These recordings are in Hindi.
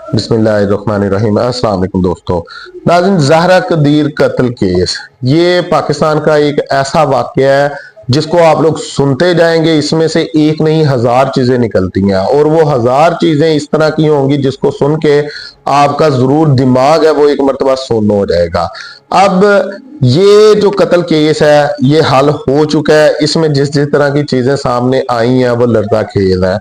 बिस्मिल्लाहिर्रहमानिर्रहीम। अस्सलाम वालेकुम दोस्तों। नाज़रीन, ज़हरा कदीर कत्ल केस ये पाकिस्तान का एक ऐसा वाक़या है जिसको आप लोग सुनते जाएंगे, इसमें से एक नहीं हजार चीजें निकलती हैं और वो हजार चीजें इस तरह की होंगी जिसको सुन के आपका जरूर दिमाग है वो एक मरतबा सुन्न हो जाएगा। अब ये जो कत्ल केस है ये हल हो चुका है, इसमें जिस जिस तरह की चीजें सामने आई हैं वो लर्जा खेज है।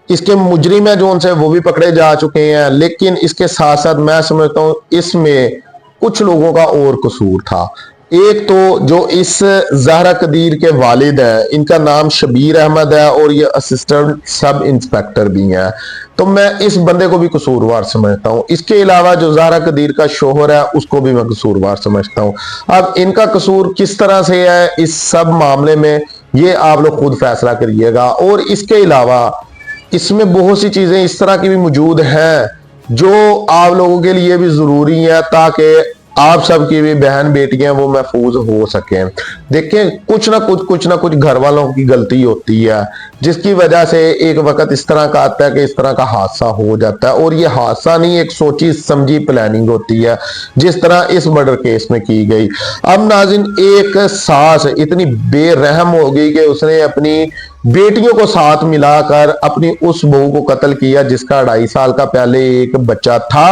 इसके मुजरिम है जो उनसे वो भी पकड़े जा चुके हैं, लेकिन इसके साथ साथ मैं समझता हूँ इसमें कुछ लोगों का और कसूर था। एक तो जो इस ज़हरा कदीर के वालिद है, इनका नाम शबीर अहमद है और ये असिस्टेंट सब इंस्पेक्टर भी हैं, तो मैं इस बंदे को भी कसूरवार समझता हूँ। इसके अलावा जो ज़हरा कदीर का शोहर है उसको भी मैं कसूरवार समझता हूँ। अब इनका कसूर किस तरह से है इस सब मामले में, ये आप लोग खुद फैसला करिएगा। और इसके अलावा इसमें बहुत सी चीजें इस तरह की भी मौजूद हैं जो आप लोगों के लिए भी जरूरी है ताकि आप सबकी भी बहन बेटियां वो महफूज हो सकें। देखें, कुछ ना कुछ घर वालों की गलती होती है जिसकी वजह से एक वक्त इस तरह का आता है कि इस तरह का हादसा हो जाता है, और ये हादसा नहीं, एक सोची समझी प्लानिंग होती है जिस तरह इस मर्डर केस में की गई। अब नाज़रीन, एक सास इतनी बेरहम हो गई कि उसने अपनी बेटियों को साथ मिलाकर अपनी उस बहू को कत्ल किया जिसका 2.5 साल का पहले एक बच्चा था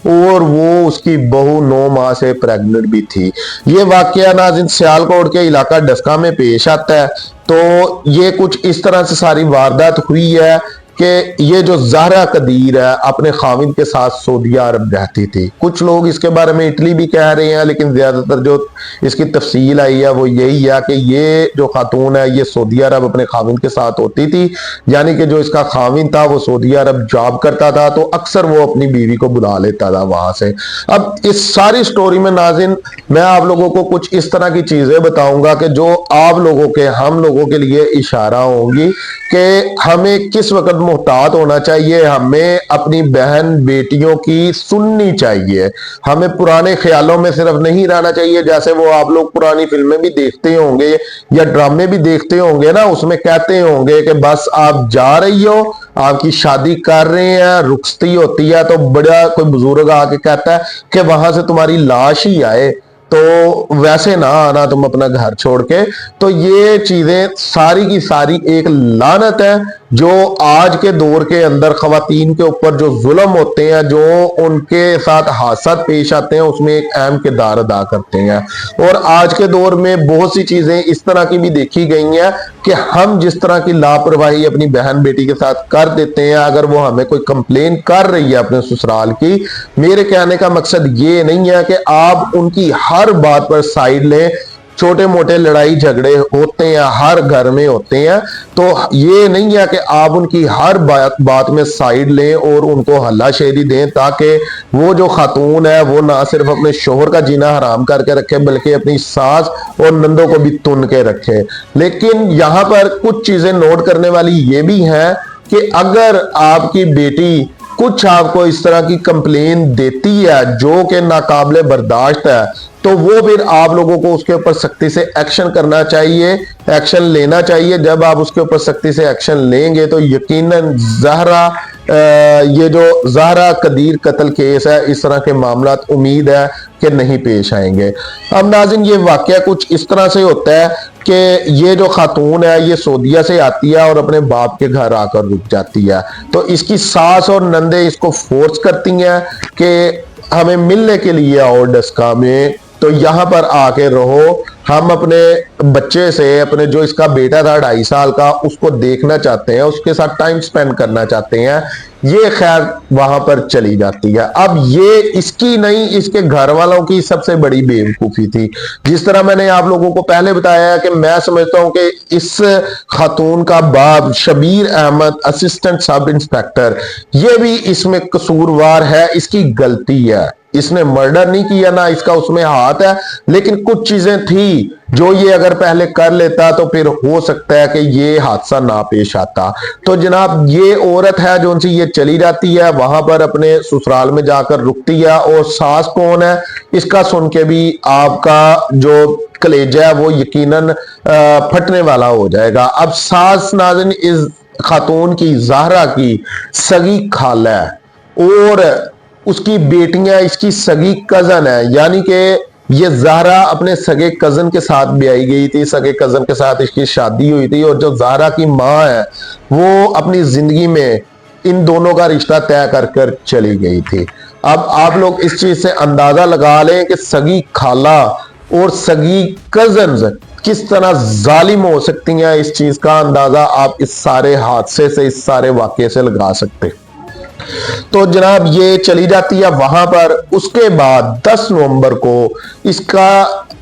और वो उसकी बहू 9 माह से प्रेग्नेंट भी थी। ये वाकया नाज़रीन सियालकोट के इलाका डस्का में पेश आता है। तो ये कुछ इस तरह से सारी वारदात हुई है कि ये जो ज़हरा कदीर है अपने खाविंद के साथ सऊदी अरब रहती थी। कुछ लोग इसके बारे में इटली भी कह रहे हैं, लेकिन ज्यादातर जो इसकी तफसील आई है वो यही है कि ये जो खातून है ये सऊदी अरब अपने खाविंद के साथ होती थी, यानी कि जो इसका खाविंद था वो सऊदी अरब जॉब करता था तो अक्सर वो अपनी बीवी को बुला लेता था वहां से। अब इस सारी स्टोरी में नाज़रीन मैं आप लोगों को कुछ इस तरह की चीजें बताऊंगा कि जो आप लोगों के हम लोगों के लिए इशारा होंगी कि हमें किस वक्त मोहतात होना चाहिए, हमें अपनी बहन बेटियों की सुननी चाहिए, हमें पुराने ख्यालों में सिर्फ नहीं रहना चाहिए। जैसे वो आप लोग पुरानी फिल्में भी देखते होंगे या ड्रामे भी देखते होंगे ना, उसमें कहते होंगे कि बस आप जा रही हो, आपकी शादी कर रहे हैं, रुखसती होती है तो बड़ा कोई बुजुर्ग आके कहता है कि वहां से तुम्हारी लाश ही आए, तो वैसे ना आना तुम अपना घर छोड़ के। तो ये चीजें सारी की सारी एक लानत है जो आज के दौर के अंदर खवातीन के ऊपर जो जुल्म होते हैं, जो उनके साथ हादसा पेश आते हैं, उसमें एक अहम किरदार अदा करते हैं। और आज के दौर में बहुत सी चीजें इस तरह की भी देखी गई हैं कि हम जिस तरह की लापरवाही अपनी बहन बेटी के साथ कर देते हैं, अगर वो हमें कोई कंप्लेन कर रही है अपने ससुराल की, मेरे कहने का मकसद ये नहीं है कि आप उनकी हर बात पर साइड लें। छोटे मोटे लड़ाई झगड़े होते हैं, हर घर में होते हैं, तो ये नहीं है कि आप उनकी हर बात में साइड लें और उनको हल्लाशेरी दें ताकि वो जो खातून है वो ना सिर्फ अपने शोहर का जीना हराम करके रखे बल्कि अपनी सास और नंदों को भी तुन के रखे। लेकिन यहाँ पर कुछ चीजें नोट करने वाली ये भी हैं कि अगर आपकी बेटी कुछ आपको इस तरह की कंप्लेन देती है जो कि नाकाबिले बर्दाश्त है, तो वो फिर आप लोगों को उसके ऊपर सख्ती से एक्शन करना चाहिए, एक्शन लेना चाहिए। जब आप उसके ऊपर सख्ती से एक्शन लेंगे तो यकीनन ये जो ज़हरा कदीर कत्ल केस है, इस तरह के मामला उम्मीद है कि नहीं पेश आएंगे। अब नाज़रीन, ये वाकया कुछ इस तरह से होता है कि ये जो खातून है ये सऊदीया से आती है और अपने बाप के घर आकर रुक जाती है, तो इसकी सास और नंदे इसको फोर्स करती हैं कि हमें मिलने के लिए आओ डस्का में, तो यहाँ पर आके रहो, हम अपने बच्चे से, अपने जो इसका बेटा था 2.5 साल का, उसको देखना चाहते हैं, उसके साथ टाइम स्पेंड करना चाहते हैं। ये खैर वहां पर चली जाती है। अब ये इसकी नहीं, इसके घर वालों की सबसे बड़ी बेवकूफी थी। जिस तरह मैंने आप लोगों को पहले बताया है कि मैं समझता हूं कि इस खातून का बाप Shabir Ahmed assistant sub inspector, ये भी इसमें कसूरवार है, इसकी गलती है। इसने मर्डर नहीं किया, ना इसका उसमें हाथ है, लेकिन कुछ चीजें थी जो ये अगर पहले कर लेता तो फिर हो सकता है कि ये हादसा ना पेश आता। तो जनाब, ये औरत है जो उनसे ये चली जाती है, वहां पर अपने ससुराल में जाकर रुकती है, और सास कौन है इसका सुन के भी आपका जो कलेजा है वो यकीनन फटने वाला हो जाएगा। अब सास नाज़रीन इस खातून की, ज़हरा की सगी खाला है, और उसकी बेटियां इसकी सगी कजन है, यानी कि ये ज़हरा अपने सगे कजन के साथ ब्याई गई थी, सगे कजन के साथ इसकी शादी हुई थी, और जो ज़हरा की माँ है वो अपनी जिंदगी में इन दोनों का रिश्ता तय कर कर चली गई थी। अब आप लोग इस चीज से अंदाजा लगा लें कि सगी खाला और सगी कजन्स किस तरह जालिम हो सकती हैं। इस चीज का अंदाजा आप इस सारे हादसे से, इस सारे वाकये से लगा सकते। तो जनाब ये चली जाती है वहां पर। उसके बाद 10 नवंबर को इसका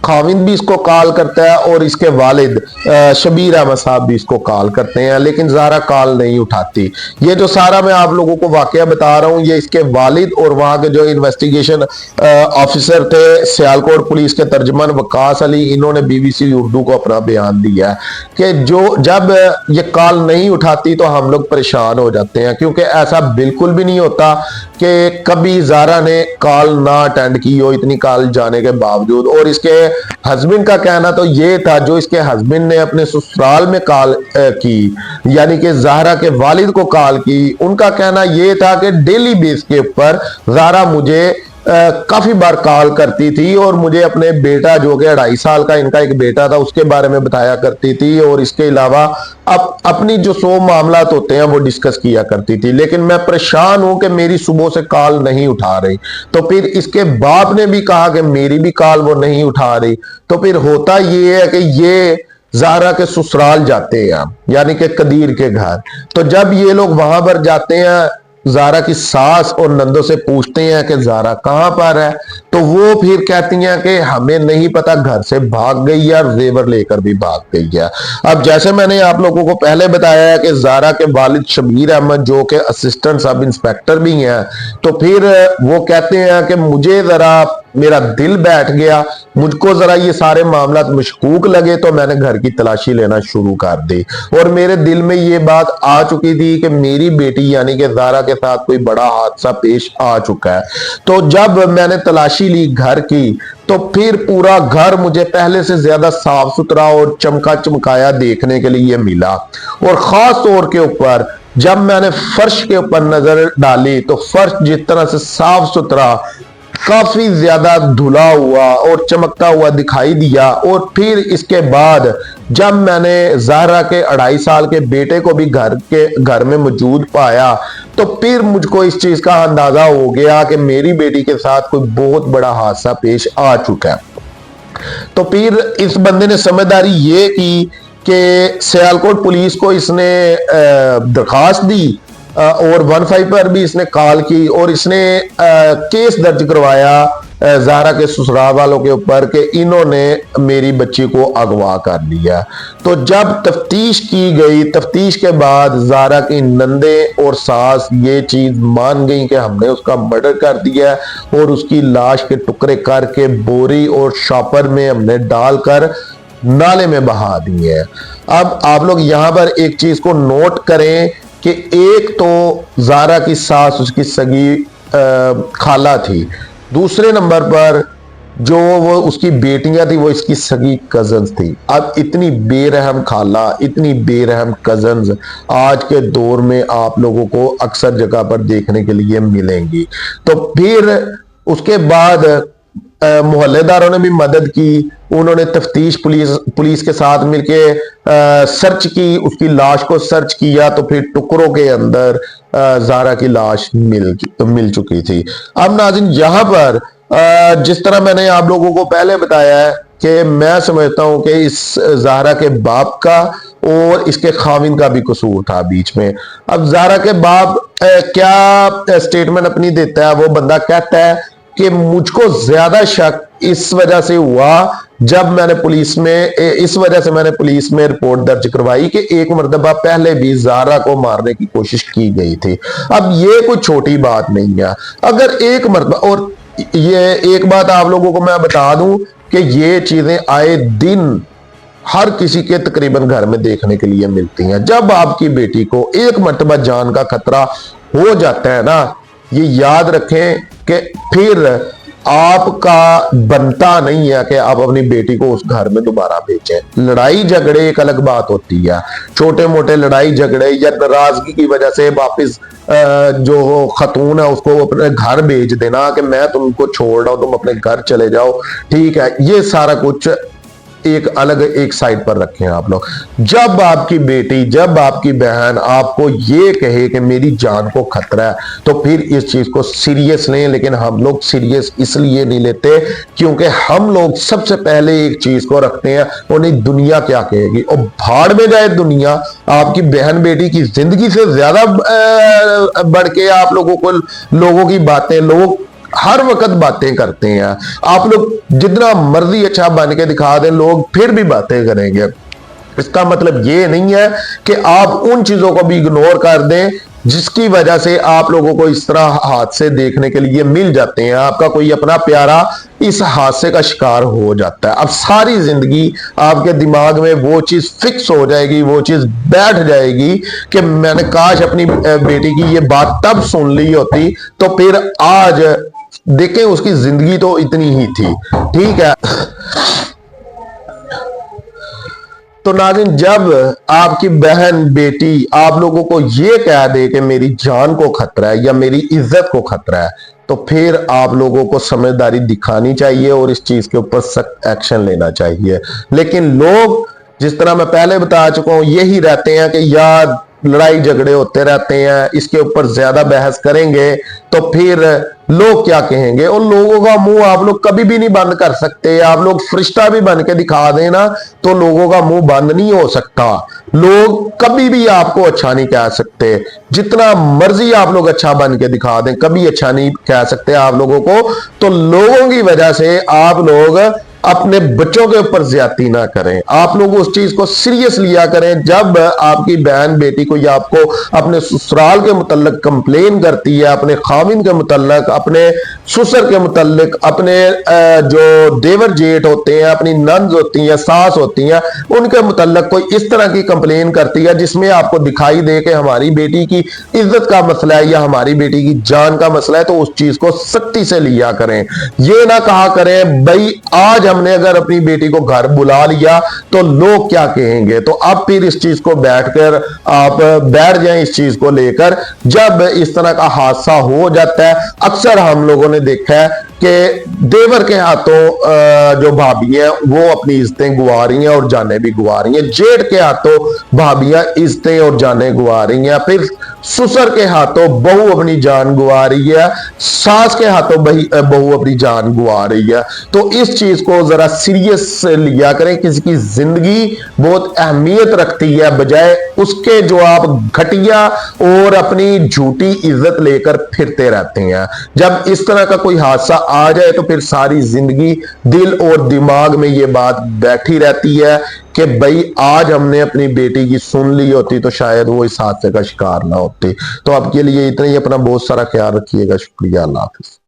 खाविंद भी इसको कॉल करता है और इसके वालिद शबीर अहमद साहब भी इसको कॉल करते हैं, लेकिन ज़ारा कॉल नहीं उठाती। ये जो सारा मैं आप लोगों को वाकया बता रहा हूँ, ये इसके वालिद और वहां के जो इन्वेस्टिगेशन ऑफिसर थे सियालकोट पुलिस के तर्जमान वकास अली, इन्होंने BBC उर्दू को अपना बयान दिया है कि जब ये कॉल नहीं उठाती तो हम लोग परेशान हो जाते हैं, क्योंकि ऐसा बिल्कुल भी नहीं होता कि कभी ज़ारा ने कॉल ना अटेंड की हो इतनी कॉल जाने के बावजूद। और इसके हस्बैंड का कहना तो ये था, जो इसके हस्बैंड ने अपने ससुराल में कॉल की, यानी कि ज़ारा के वालिद को कॉल की, उनका कहना ये था कि डेली बेस के ऊपर ज़ारा मुझे काफी बार कॉल करती थी और मुझे अपने बेटा, जो कि 2.5 साल का इनका एक बेटा था, उसके बारे में बताया करती थी, और इसके अलावा अपनी जो 100 मामलात होते हैं वो डिस्कस किया करती थी। लेकिन मैं परेशान हूं कि मेरी सुबह से कॉल नहीं उठा रही। तो फिर इसके बाप ने भी कहा कि मेरी भी कॉल वो नहीं उठा रही। तो फिर होता ये है कि ये ज़ारा के ससुराल जाते हैं, यानी कि कदीर के घर। तो जब ये लोग वहां पर जाते हैं, ज़ारा की सास और नंदो से पूछते हैं कि ज़ारा कहां पर है, तो वो फिर कहती हैं कि हमें नहीं पता, घर से भाग गई है और जेवर लेकर भी भाग गई है। अब जैसे मैंने आप लोगों को पहले बताया है कि ज़ारा के वालिद शबीर अहमद, जो कि असिस्टेंट सब इंस्पेक्टर भी हैं, तो फिर वो कहते हैं कि मुझे जरा मेरा दिल बैठ गया, मुझको जरा ये सारे मामला मशकूक लगे, तो मैंने घर की तलाशी लेना शुरू कर दी। और मेरे दिल में ये बात आ चुकी थी कि मेरी बेटी यानी कि ज़ारा के साथ कोई बड़ा हादसा पेश आ चुका है। तो जब मैंने तलाशी ली घर की, तो फिर पूरा घर मुझे पहले से ज्यादा साफ सुथरा और चमका चमकाया देखने के लिए मिला। और खास तौर के ऊपर जब मैंने फर्श के ऊपर नजर डाली, तो फर्श जिस तरह से साफ सुथरा, काफी ज्यादा धुला हुआ और चमकता हुआ दिखाई दिया। और फिर इसके बाद जब मैंने ज़ाहरा के 2.5 साल के बेटे को भी घर में मौजूद पाया, तो फिर मुझको इस चीज का अंदाजा हो गया कि मेरी बेटी के साथ कोई बहुत बड़ा हादसा पेश आ चुका है। तो फिर इस बंदे ने समझदारी ये की कि सियालकोट पुलिस को इसने दरखास्त दी और 15 पर भी इसने कॉल की, और इसने केस दर्ज करवाया ज़ाहरा के ससुराल वालों के ऊपर कि इन्होंने मेरी बच्ची को अगवा कर लिया। तो जब तफ्तीश की गई, तफ्तीश के बाद ज़ाहरा की नंदे और सास ये चीज मान गई कि हमने उसका मर्डर कर दिया, और उसकी लाश के टुकड़े करके बोरी और शॉपर में हमने डालकर नाले में बहा दिए हैं। अब आप लोग यहाँ पर एक चीज को नोट करें कि एक तो ज़ाहरा की सास उसकी सगी खाला थी, दूसरे नंबर पर जो वो उसकी बेटियां थी वो इसकी सगी कजन्स थी। अब इतनी बेरहम खाला, इतनी बेरहम कजन्स आज के दौर में आप लोगों को अक्सर जगह पर देखने के लिए मिलेंगी। तो फिर उसके बाद मोहल्लेदारों ने भी मदद की, उन्होंने तफ्तीश पुलिस के साथ मिलके सर्च की, उसकी लाश को सर्च किया, तो फिर टुकड़ों के अंदर ज़ाहरा की लाश मिल चुकी थी। अब नाज़रीन यहाँ पर जिस तरह मैंने आप लोगों को पहले बताया है कि मैं समझता हूं कि इस ज़ाहरा के बाप का और इसके खाविंद का भी कसूर था बीच में। अब ज़ाहरा के बाप क्या स्टेटमेंट अपनी देता है, वो बंदा कहता है कि मुझको ज्यादा शक इस वजह से हुआ जब मैंने इस वजह से मैंने पुलिस में रिपोर्ट दर्ज करवाई कि एक मर्तबा पहले भी ज़ाहरा को मारने की कोशिश की गई थी। अब ये कोई छोटी बात नहीं है, अगर एक मर्तबा, और ये एक बात आप लोगों को मैं बता दूं कि ये चीजें आए दिन हर किसी के तकरीबन घर में देखने के लिए मिलती हैं। जब आपकी बेटी को एक मर्तबा जान का खतरा हो जाता है ना, ये याद रखें कि फिर आपका बनता नहीं है कि आप अपनी बेटी को उस घर में दोबारा भेजें। लड़ाई झगड़े एक अलग बात होती है, छोटे मोटे लड़ाई झगड़े या नाराजगी की वजह से वापस जो खतून है उसको अपने घर भेज देना कि मैं तुमको छोड़ रहा हूं, तुम अपने घर चले जाओ, ठीक है, ये सारा कुछ एक अलग एक साइड पर रखें आप लोग। जब आपकी बेटी, जब आपकी बहन आपको ये कहे कि मेरी जान को खतरा है, तो फिर इस चीज को सीरियस लें। लेकिन हम लोग सीरियस इसलिए नहीं लेते क्योंकि हम लोग सबसे पहले एक चीज को रखते हैं, वो नहीं दुनिया क्या कहेगी, और भाड़ में जाए दुनिया। आपकी बहन बेटी की जिंदगी से ज्यादा बढ़ के आप लोगों को लोगों की बातें, लोग हर वक्त बातें करते हैं। आप लोग जितना मर्जी अच्छा बन के दिखा दें, लोग फिर भी बातें करेंगे। इसका मतलब ये नहीं है कि आप उन चीजों को भी इग्नोर कर दें जिसकी वजह से आप लोगों को इस तरह हादसे देखने के लिए मिल जाते हैं। आपका कोई अपना प्यारा इस हादसे का शिकार हो जाता है। अब सारी जिंदगी आपके दिमाग में वो चीज फिक्स हो जाएगी, वो चीज बैठ जाएगी कि मैंने काश अपनी बेटी की ये बात तब सुन ली होती, तो फिर आज देखें उसकी जिंदगी तो इतनी ही थी, ठीक है। तो नाज़रीन, जब आपकी बहन बेटी आप लोगोों को ये कह दे कि मेरी जान को खतरा है या मेरी इज्जत को खतरा है, तो फिर आप लोगों को समझदारी दिखानी चाहिए और इस चीज के ऊपर सख्त एक्शन लेना चाहिए। लेकिन लोग, जिस तरह मैं पहले बता चुका हूं, यही रहते हैं कि यार लड़ाई झगड़े होते रहते हैं, इसके ऊपर ज्यादा बहस करेंगे तो फिर लोग क्या कहेंगे। और लोगों का मुंह आप लोग कभी भी नहीं बंद कर सकते। आप लोग फरिश्ता भी बन के दिखा देना तो लोगों का मुंह बंद नहीं हो सकता। लोग कभी भी आपको अच्छा नहीं कह सकते, जितना मर्जी आप लोग अच्छा बन के दिखा दें, कभी अच्छा नहीं कह सकते आप लोगों को। तो लोगों की वजह से आप लोग अपने बच्चों के ऊपर ज्यादती ना करें। आप लोग उस चीज को सीरियस लिया करें। जब आपकी बहन बेटी को या आपको अपने ससुराल के मुतल्लिक कंप्लेन करती है, अपने खामिन के मुतल्लिक, अपने ससुर के मुतल्लिक, अपने जो देवर जेठ होते हैं, अपनी नंद होती हैं, सास होती हैं, उनके मुतल्लिक कोई इस तरह की कंप्लेन करती है जिसमें आपको दिखाई दे कि हमारी बेटी की इज्जत का मसला है या हमारी बेटी की जान का मसला है, तो उस चीज को सख्ती से लिया करें। ये ना कहा करें भाई आज हमने अगर अपनी बेटी को घर बुला लिया तो लोग क्या कहेंगे। तो अब फिर इस चीज को बैठकर आप बैठ जाएं इस चीज को लेकर। जब इस तरह का हादसा हो जाता है, अक्सर हम लोगों ने देखा है कि देवर के हाथों जो भाभी हैं वो अपनी इज्जतें गुवा रही हैं और जाने भी गुवा रही हैं, जेठ के हाथों भाभियां इज्जतें और जाने गुवा रही हैं, फिर ससुर के हाथों बहू अपनी जान गुवा रही है, सास के हाथों बहू अपनी जान गुवा रही है। तो इस चीज को जरा सीरियस लिया करें। किसी की जिंदगी बहुत अहमियत रखती है, बजाय उसके जो आप घटिया और अपनी झूठी इज्जत लेकर फिरते रहते हैं। जब इस तरह का कोई हादसा आ जाए तो फिर सारी जिंदगी दिल और दिमाग में ये बात बैठी रहती है कि भाई आज हमने अपनी बेटी की सुन ली होती तो शायद वो इस हादसे का शिकार ना होती। तो आपके लिए इतना ही। अपना बहुत सारा ख्याल रखिएगा। शुक्रिया। अल्लाह हाफिज।